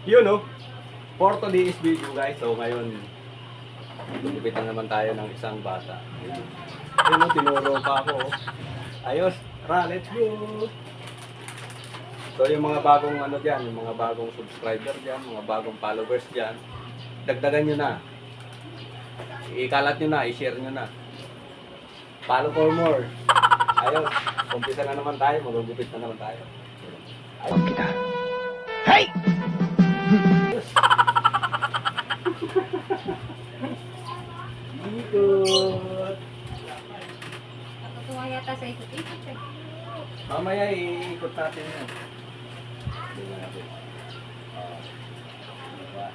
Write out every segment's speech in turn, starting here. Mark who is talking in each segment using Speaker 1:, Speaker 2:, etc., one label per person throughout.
Speaker 1: Yun no, for today's video guys. So ngayon, gugupitan naman tayo ng isang bata. Yun no, tinuro pa ako. Ayos, tara, let's go! So yung mga bagong ano dyan, yung mga bagong subscriber dyan, mga bagong followers dyan, dagdagan nyo na. Ikalat nyo na, i-share nyo na. Follow for more. Ayos, umpisa na naman tayo, magugupit na naman tayo. Ayos kita. Hey! Ikot.
Speaker 2: Natutuwa yata sa ikot-ikot eh.
Speaker 1: Mamaya iikot natin yan. Tingnan natin. Diba?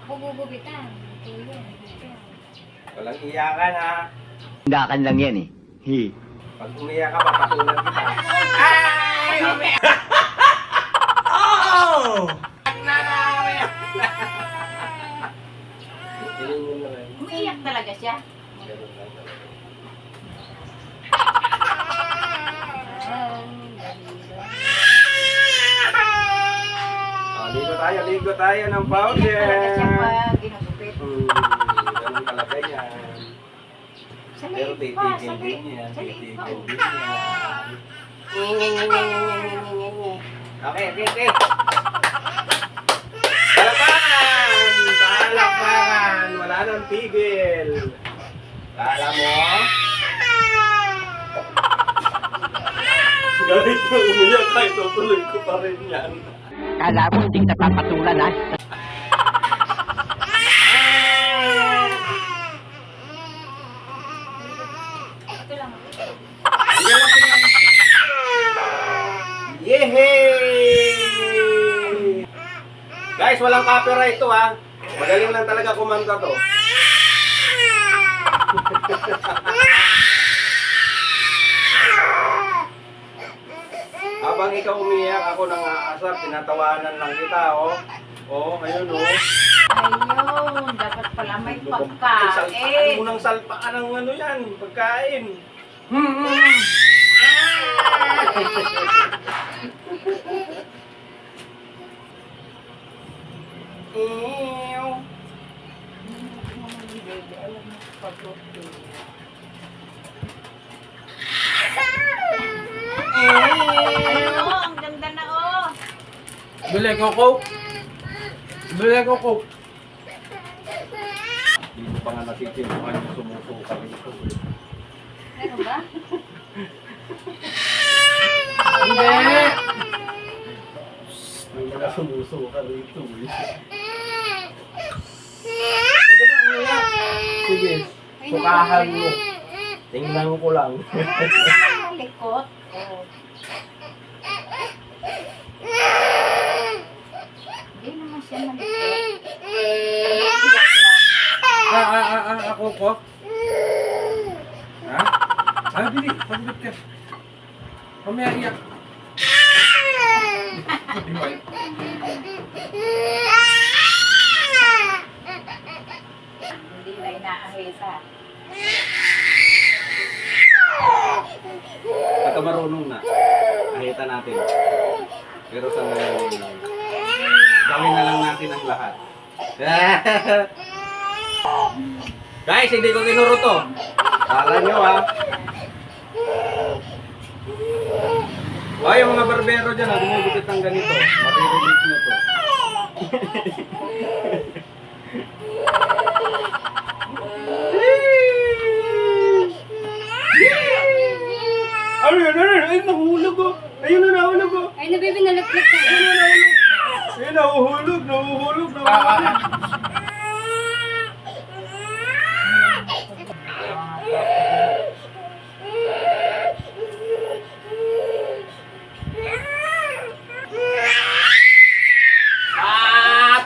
Speaker 2: Gugugubitan. Ito yun.
Speaker 1: Walang iyakan ha.
Speaker 3: Tindakan lang yan eh. Hi.
Speaker 1: Pag umiyak ka, papatulan kita. Ay! Umiyak! Oh!
Speaker 2: Umiiyak talaga siya.
Speaker 1: Ligo tayo ng powder.
Speaker 2: Talaga siya pa ginagupit.
Speaker 1: Ganun talaga yan. Pero titigil din yan. Titigil din yan. Okay. Palakpakan! Wala nang tigil. Kala mo? Galit na umiyak kahit tutuloy ko pa rin yan.
Speaker 3: Kala mo hindi kita papatulan ha?
Speaker 2: Ito lang.
Speaker 1: Yehey! Guys, walang copyright to ha. Magaling lang talaga kumanta to. Habang ikaw umiyak, ako nangaasar, tinatawanan lang kita, oh. Oh, ayun, oh.
Speaker 2: Ayun, dapat pala may
Speaker 1: Salpakan
Speaker 2: pagkain.
Speaker 1: mo ng salpakan ng ano yan, pagkain. Ew.
Speaker 2: Ayun, ang ganda na oh.
Speaker 1: Bili ko Coke. Hindi pa nga nasisimpan yung sumusuka dito.
Speaker 2: Ano ba?
Speaker 1: Hindi! May mga sumusuka dito eh. Ito na, umiyak. Sige, sukahan mo. Tingnan ko lang.
Speaker 2: Likot. Oh. Hindi naman siya malikot. Malikot lang.
Speaker 1: Ako ko? Ha? Bili, paglit ka. Mamaya iyak.
Speaker 2: Hindi na inaahita.
Speaker 1: Pagka marunong na, ahita natin. Pero sa ngayon, gawin na lang natin ang lahat. Guys, hindi ko tinuro to. Kala nyo ha. O, yung mga barbero dyan ha, gumugupit ng ganito. Marirelate nyo to. Ay, nahuhulog oh. Ayun na, nahulog oh.
Speaker 2: Ay, nabibi, nalaglag ka.
Speaker 1: Ayun, nahuhulog.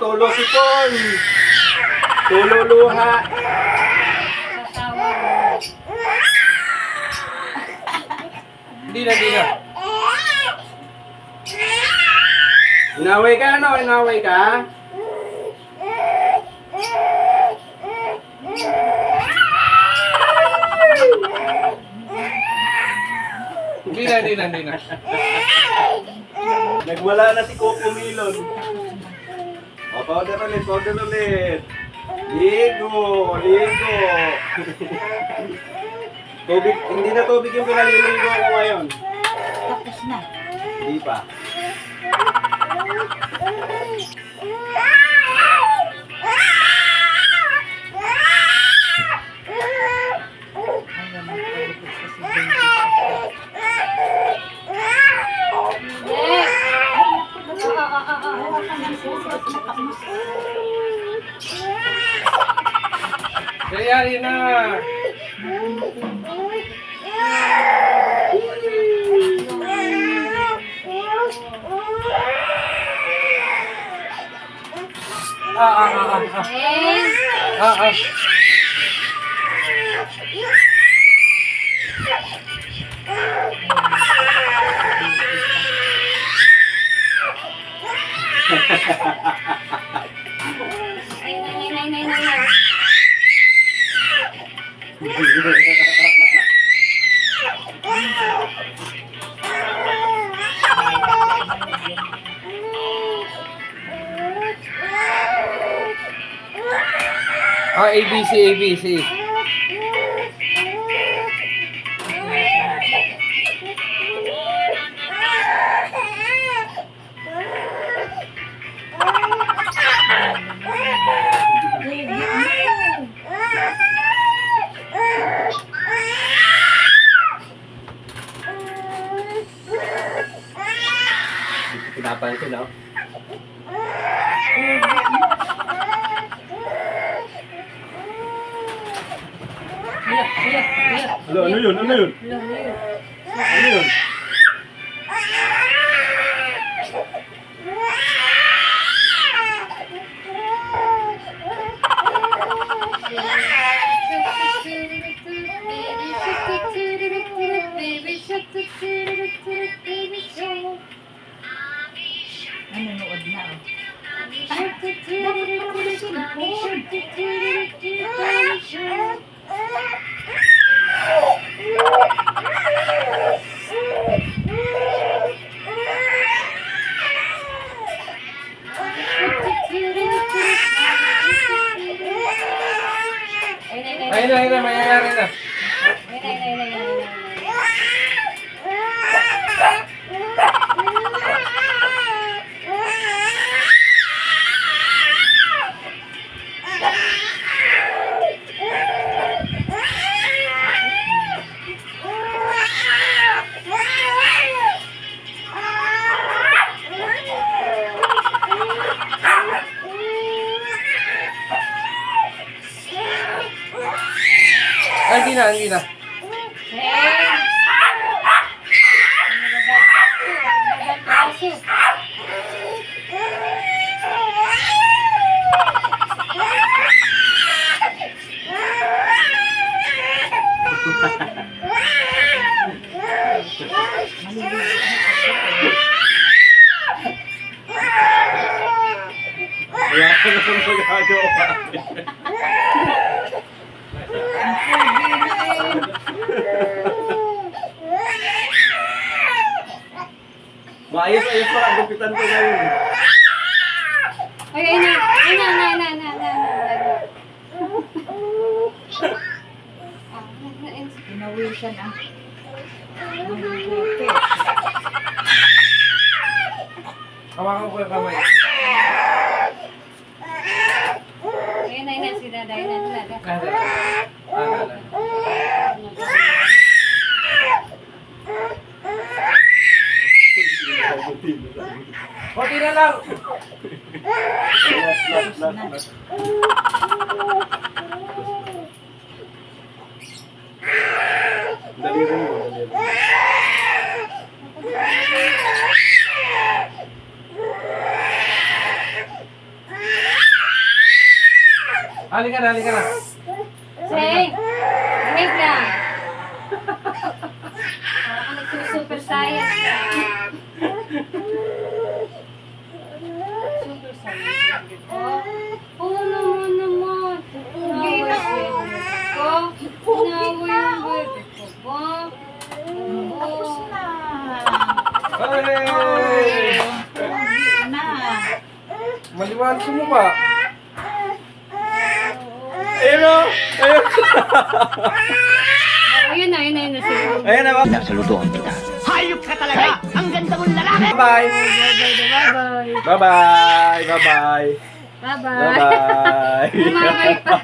Speaker 1: Tulo si Paul. Tululuha.
Speaker 2: Sasawa.
Speaker 1: Hindi na. Inaway ka, ano? Inaway ka?
Speaker 4: Hindi na.
Speaker 1: Nagwala na si Coco Milon. O, powder ulit. Ligo. Tubig, hindi na tubig yung pinaliligo ko ngayon.
Speaker 2: Tapos na.
Speaker 1: Hindi pa.
Speaker 2: Ayaw magpalipot sa si Baby.
Speaker 4: Kayari na. Ah. ABC.
Speaker 1: Pinapansin, no? Ano yun? Ano yun?
Speaker 2: Nanonood na oh.
Speaker 4: Ayun na, mayayari na. Hindi na.
Speaker 1: Wala ko naman magagawa. Maayos pa ang gupitan ko ngayon.
Speaker 2: Ay, Pinawisan ah. Malubuti.
Speaker 4: Hawakan ko yung kamay.
Speaker 2: Ayun, si Daday na talaga.
Speaker 4: Konti na lang.
Speaker 1: Last. Dali rin mo.
Speaker 4: Halika na.
Speaker 2: Say, wait lang. Parang nagsusuper science ka. Super science. Oo naman.
Speaker 4: Maliwanag sa mukha.
Speaker 1: Ayun o! Ayun!
Speaker 2: Ayun na sila.
Speaker 1: Ayun na ba?
Speaker 3: Salutuhan kita. Hayop ka talaga! Ang ganda mong lalaki!
Speaker 1: Bye-bye!
Speaker 2: Bye-bye.
Speaker 1: Bye-bye! Bye-bye!
Speaker 2: Bye-bye.
Speaker 1: Bye-bye!
Speaker 2: Bye-bye pa.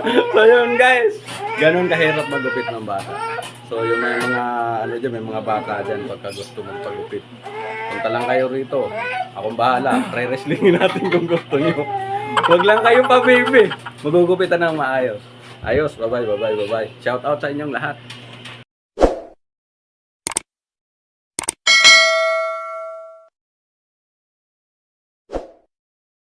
Speaker 1: So yun guys, ganun kahirap magupit ng bata. So yung mga ano dyan, may mga bata dyan pagka gusto magpagupit. Punta lang kayo rito. Akong bahala. Pre-wrestlingin natin kung gusto nyo. Huwag lang kayo pa baby. Magugupitan ng maayos. Ayos, bye-bye, bye-bye, bye-bye. Shout out sa inyong lahat.